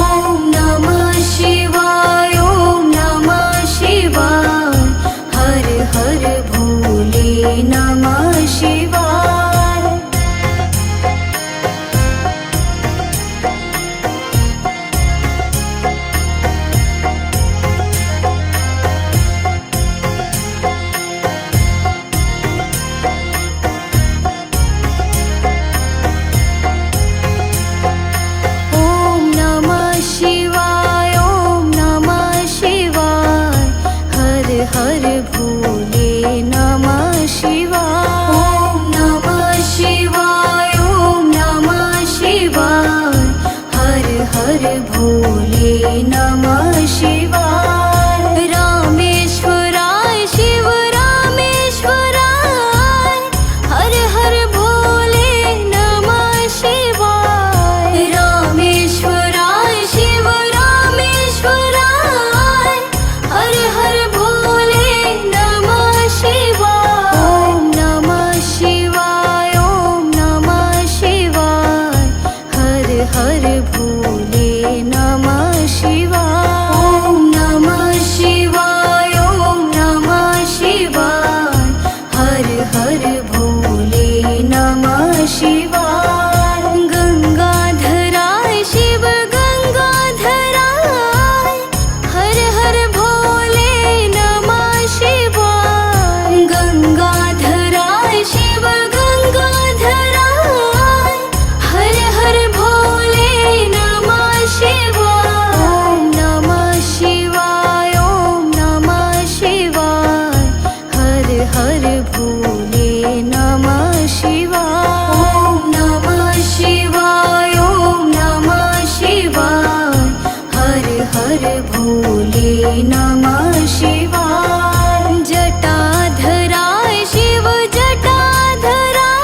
ॐ नमः शिवाय ॐ नमः शिवाय हर हर भोले नमः शिवाय। ॐ नमः शिवाय ॐ नमः शिवाय हर हर भोले नमः शिवाय। ॐ नमः शिवाय ॐ नमः शिवाय हर हर भोले नमः शिवाय। रामेश्वराय शिव रामेश्वराय हर हर भोले नमः शिवाय। रामेश्वराय शिव रामेश्वराय हर हर भोले नमः शिवाय। ॐ नमः शिवाय ॐ नमः शिवाय हर हर भोले नमः शिवाय। नमः शिवाय। जटाधराय शिव जटाधराय,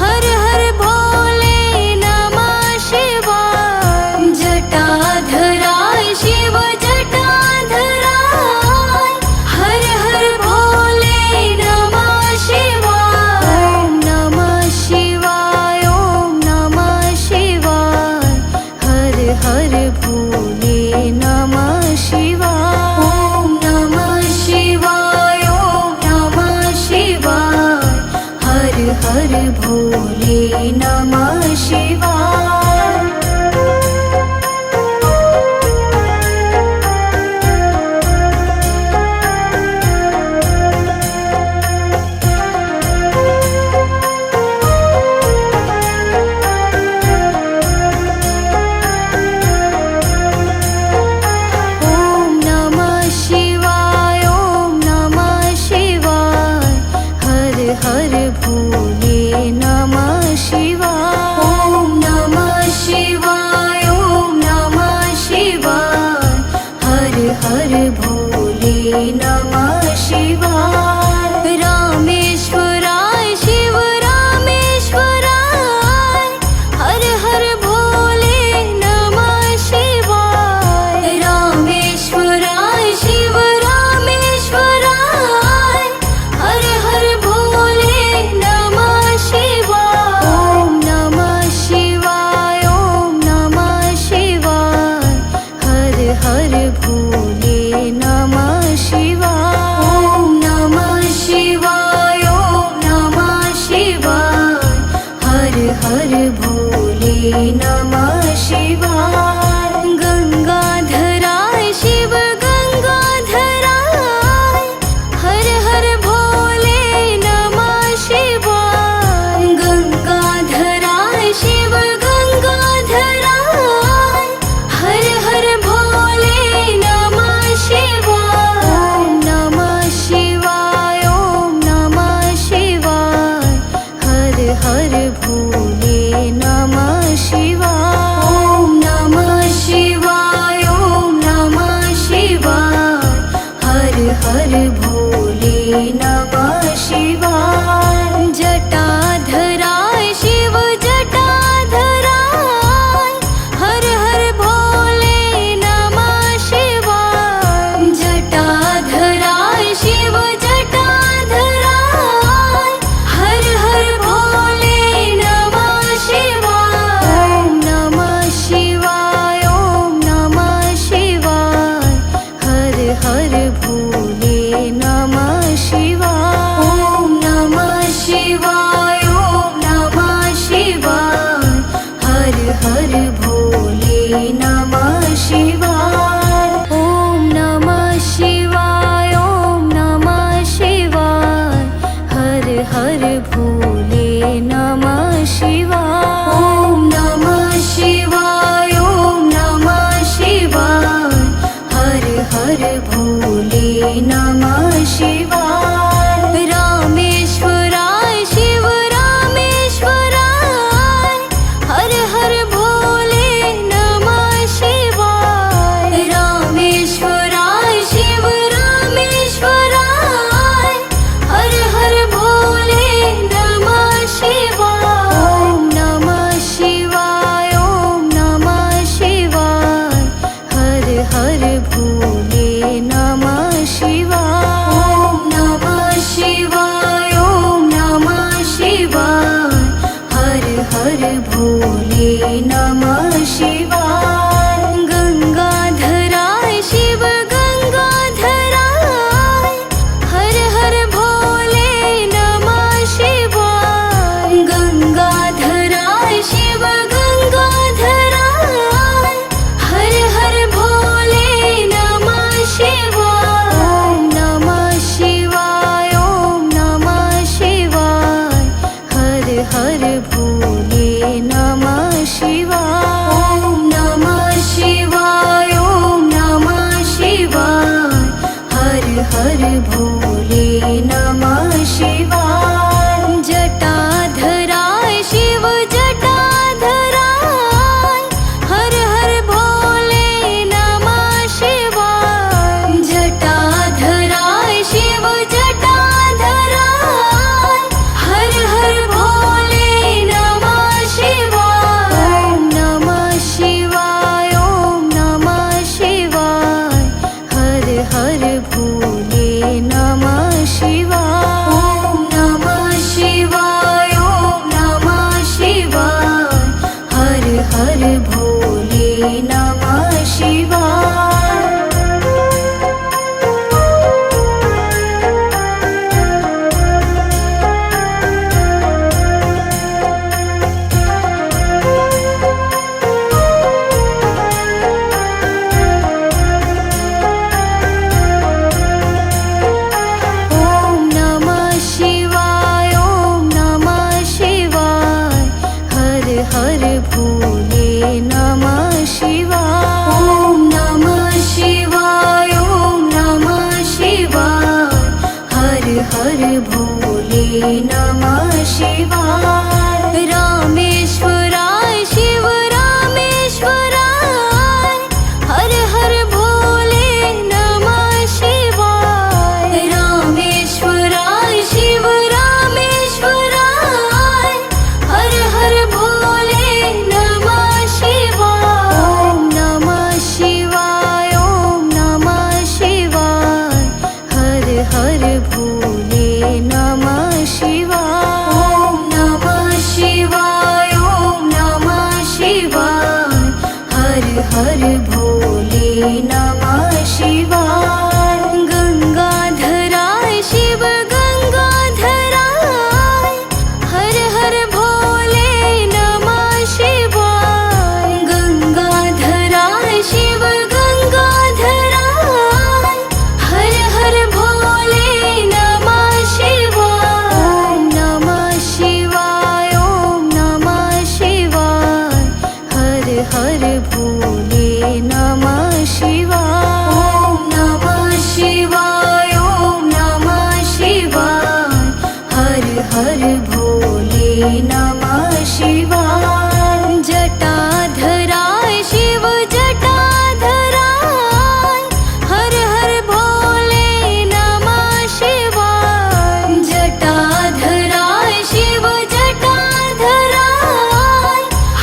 हर हर भोले नमः शिवाय। जटाधराय शिव जटाधराय, हर हर भोले नमः शिवाय। ॐ नमः शिवाय, ॐ नमः शिवाय, हर हर भोले नमः शिवाय। ॐ नमः शिवाय, ॐ नमः शिवाय, हर हर भोले नमः शिवाय। ॐ नमः शिवाय, ॐ नमः शिवाय, हर हर भोले नमः शिवाय। ॐ नमः शिवाय, ॐ नमः शिवाय, हर हर भोले नमः शिवाय। रामेश्वराय शिव रामेश्वराय, हर हर भोले नमः शिवाय। रामेश्वराय शिव रामेश्वराय, हर हर भोले नमः शिवाय। ॐ नमः शिवाय, ॐ नमः शिवाय, हर हर भोले नमः शिवाय। ॐ नमः शिवाय, ॐ नमः शिवाय, हर हर भोले नमः शिवाय। गंगाधराय शिव गंगाधराय, हर हर भोले नमः शिवाय। गंगाधराय शिव गंगाधराय, हर हर भोले नमः शिवाय। ॐ नमः शिवाय, ॐ नमः शिवाय, हर हर भोले नमः शिवाय। ॐ नमः शिवाय, ॐ नमः शिवाय, हर हर भोले नमः शिवाय। जटाधराय शिव जटाधराय, हर हर भोले नमः शिवाय। जटाधराय शिव जटाधराय, हर हर भोले नमः शिवाय। ॐ नमः शिवाय, ॐ नमः शिवाय, हर हर भोले नमः शिवाय। ॐ नमः शिवाय, ॐ नमः शिवाय, हर हर भोले नमः शिवाय। ॐ नमः शिवाय, ॐ नमः शिवाय, हर हर भोले नमः शिवाय। ॐ नमः शिवाय, ॐ नमः शिवाय, हर हर भोले नमः शिवाय। रामेश्वराय शिव रामेश्वराय, हर हर भोले नमः शिवाय। रामेश्वराय शिव रामेश्वराय, हर हर भोले नमः शिवाय। ॐ नमः शिवाय, ॐ नमः शिवाय, हर हर भोले नमः शिवाय। ॐ नमः शिवाय। रामेश्वराय शिव रामेश्वराय, हर हर भोले नमः शिवाय। रामेश्वराय शिव रामेश्वराय, हर हर भोले नमः शिवाय। ॐ नमः शिवाय, ॐ नमः शिवाय, हर हर भोले नमः शिवाय। ॐ नमः शिवाय, ॐ नमः शिवाय, हर हर भोले नमः शिवाय। गंगाधराय शिव गंगाधराय, हर हर भोले नमः शिवाय। गंगाधराय शिव गंगाधराय, हर हर भोले नमः शिवाय। ॐ नमः शिवाय, ॐ नमः शिवाय, हर हर भोले नमः शिवाय। ॐ नमः शिवाय, ॐ नमः शिवाय, हर हर भोले नमः शिवाय। जटाधराय शिव जटाधराय, हर हर भोले नमः शिवाय। जटाधराय शिव जटाधराय,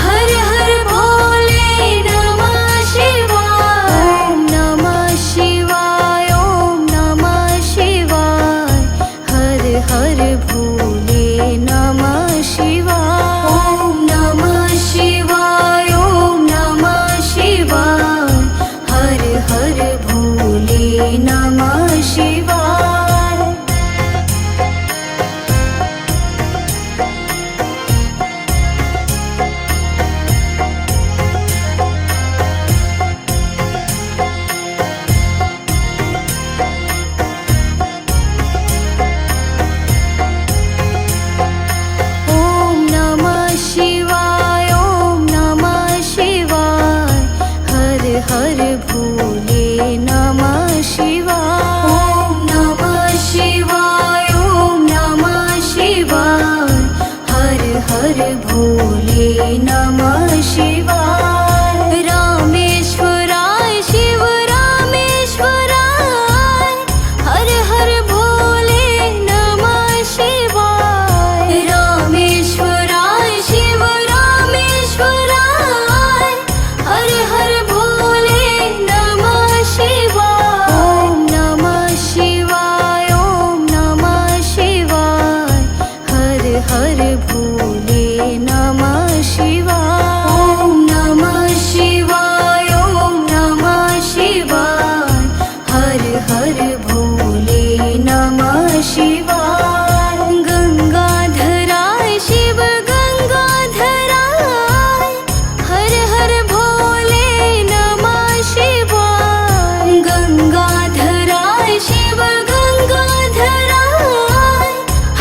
हर हर भोले नमः शिवाय। ॐ नमः शिवाय, ॐ नमः शिवाय, हर हर भोले नमः शिवाय। ॐ नमः शिवाय, ॐ नमः शिवाय, हर हर भोले नमः शिवाय। ॐ नमः शिवाय, ॐ नमः शिवाय, हर हर भोले नमः शिवाय। ॐ नमः शिवाय, ॐ नमः शिवाय, हर हर भोले नमः शिवाय। रामेश्वराय शिव रामेश्वराय, हर हर भोले नमः शिवाय। रामेश्वराय शिव रामेश्वराय, हर हर भोले नमः शिवाय। ॐ नमः शिवाय, ॐ नमः शिवाय, हर हर भोले नमः शिवाय। ॐ नमः शिवाय, ॐ नमः शिवाय, हर हर भोले नमः शिवाय। गंगाधराय शिव गंगाधराय, हर हर भोले नमः शिवाय। गंगाधराय शिव गंगाधराय,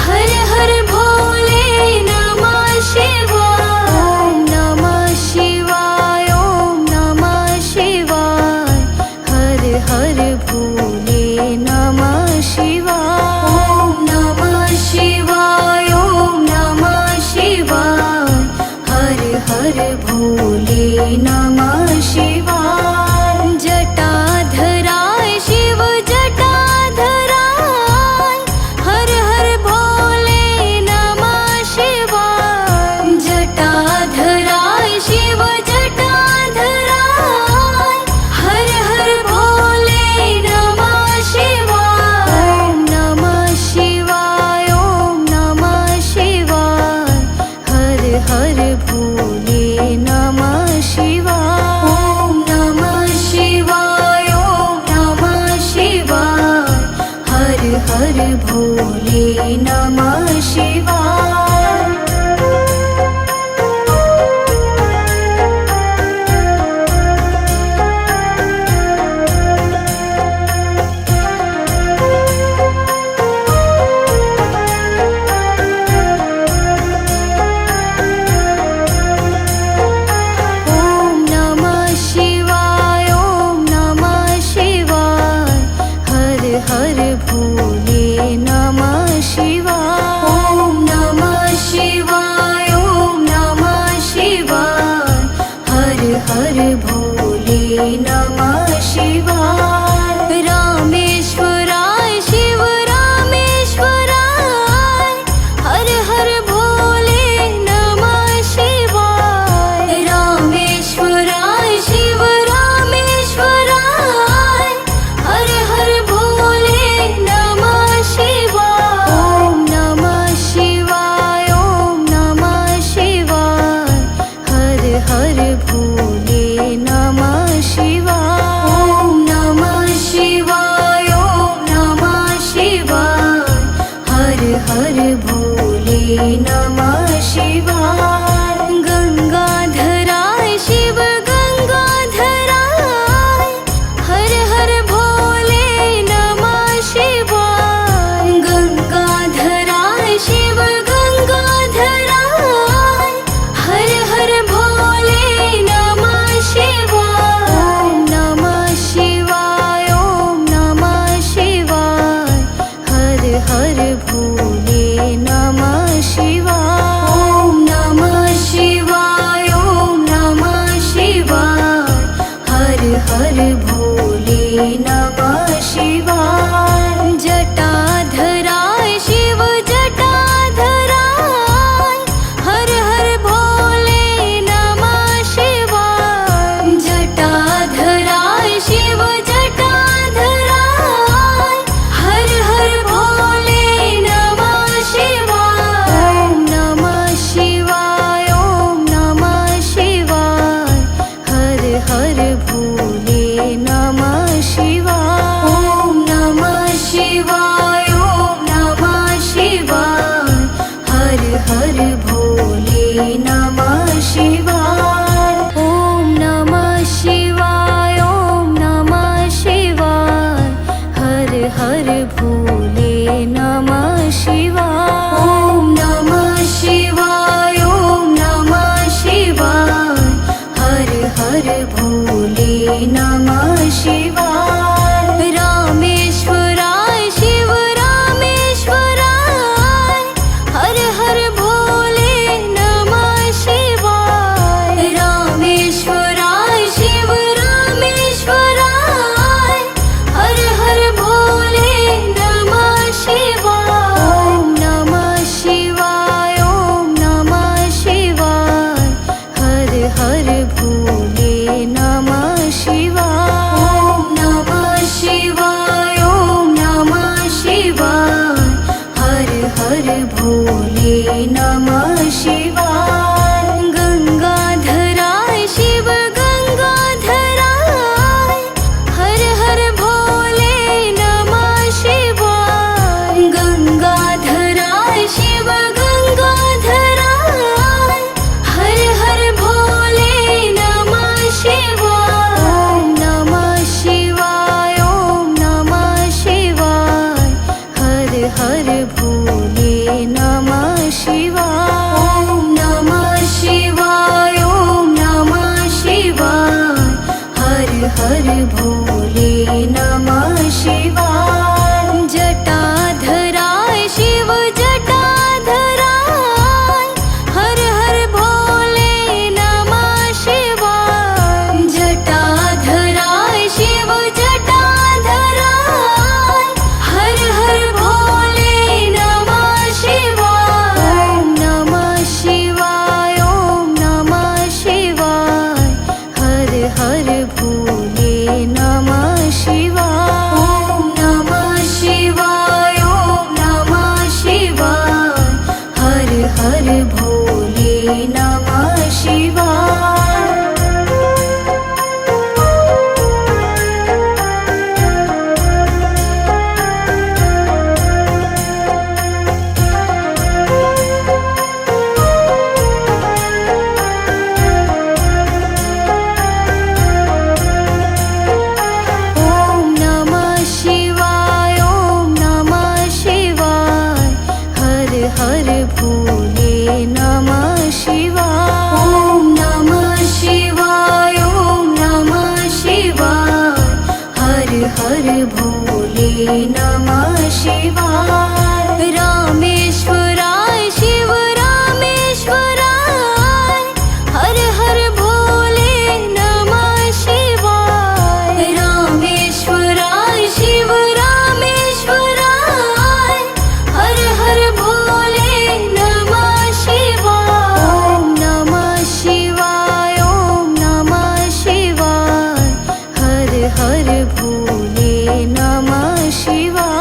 हर हर भोले नमः शिवाय। ॐ नमः शिवाय, ॐ नमः शिवाय, हर हर भोले नमः शिवाय। ॐ नमः शिवाय, ॐ नमः शिवाय, हर हर भोले नमः शिवाय। जटाधराय शिव जटाधराय, हर हर भोले नमः शिवाय। जटाधराय शिव जटाधराय, हर हर भोले नमः शिवाय। ॐ नमः शिवाय, ॐ नमः शिवाय, हर हर भोले नमः शिवाय। ॐ नमः शिवाय, ॐ नमः शिवाय, हर हर भोले नमः शिवाय। हर भोले नमः शिवाय। हर भोले नमः शिवाय। गंगाधराय शिव गंगाधराय, हर हर भोले नमः शिवाय। गंगाधराय शिव गंगाधराय, हर हर भोले नमः शिवाय। ओम नमः शिवाय, ओम नमः शिवाय, हर हर भोले नमः शिवाय। ओम नमः शिवाय, ओम नमः शिवाय, हर हर भोले नमः शिवाय। जटाधराय शिव जटाधराय, हर हर भोले नमः शिवाय। जटाधराय शिव जटाधराय, हर हर भोले नमः शिवाय। ओम नमः शिवाय, ओम नमः शिवाय, हर हर भोले नमः शिवाय। ओम नमः शिवाय, ओम नमः शिवाय, हर हर भोले नमः शिवाय। ओम नमः शिवाय, ओम नमः शिवाय, हर हर भोले नमः शिवाय। ओम नमः शिवाय, ओम नमः शिवाय, हर हर भोले नमः शिवाय। रामेश्वराय शिव रामेश्वराय, हर हर भोले नमः शिवाय। रामेश्वराय शिव रामेश्वराय, हर हर भोले नमः शिवाय। ओम नमः शिवाय, ओम नमः शिवाय, हर हर भोले नमः शिवाय।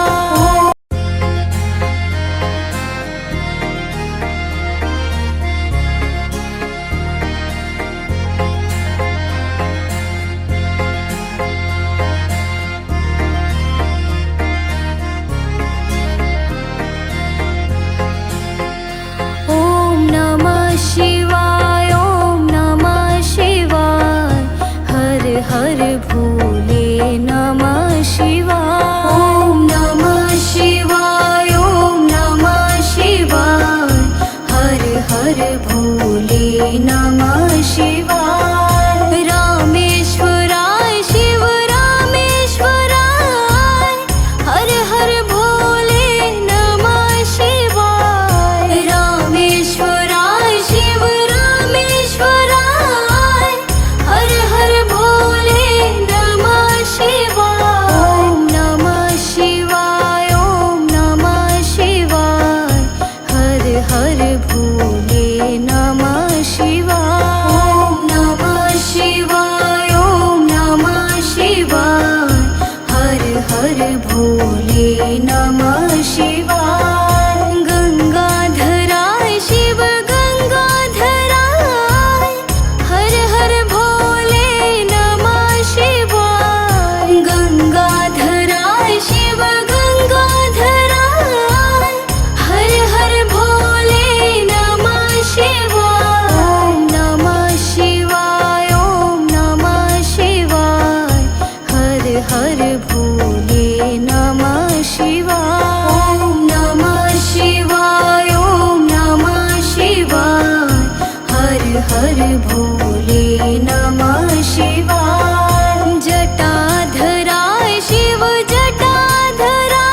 ओम नमः शिवाय, ओम नमः शिवाय, हर हर भोले नमः शिवाय। ओम नमः शिवाय, ओम नमः शिवाय, हर हर भोले नमः शिवाय। रामेश्वराय शिव रामेश्वराय, हर हर भोले नमः शिवाय। रामेश्वराय शिव रामेश्वराय, हर हर भोले नमः शिवाय। ओम नमः शिवाय, ओम नमः शिवाय, हर हर भोले नमः शिवाय। ओम नमः शिवाय, ओम नमः शिवाय, हर हर भोले नमः शिवाय। गंगाधराय शिव गंगाधराय, हर हर भोले नमः शिवाय। गंगाधराय शिव गंगाधराय, हर हर भोले नमः शिवाय। ओम नमः शिवाय, ओम नमः शिवाय, हर हर भोले नमः शिवाय। ओम नमः शिवाय, ओम नमः शिवाय, हर हर भोले नमः शिवाय। जटाधराय शिव जटाधराय,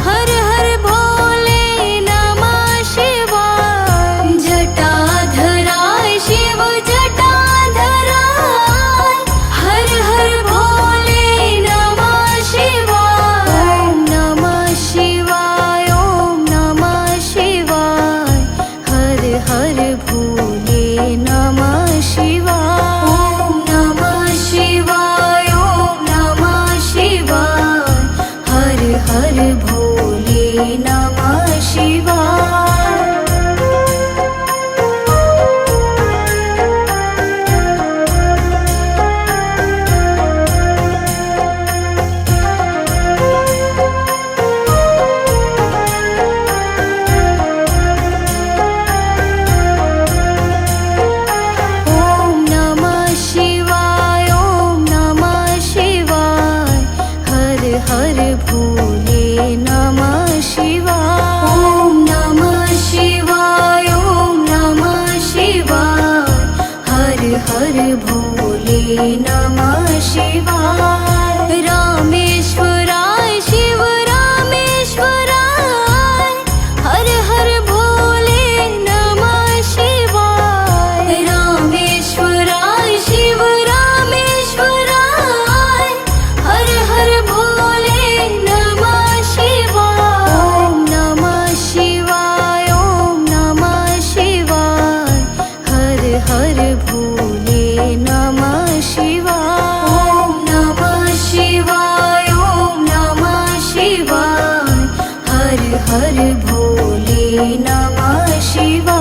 हर हर भोले नमः शिवाय। जटाधराय शिव जटाधराय, हर हर भोले नमः शिवाय। हर भोले नमः शिवाय ॐ नमः शिवाय ॐ नमः शिवाय हर हर भोले नमः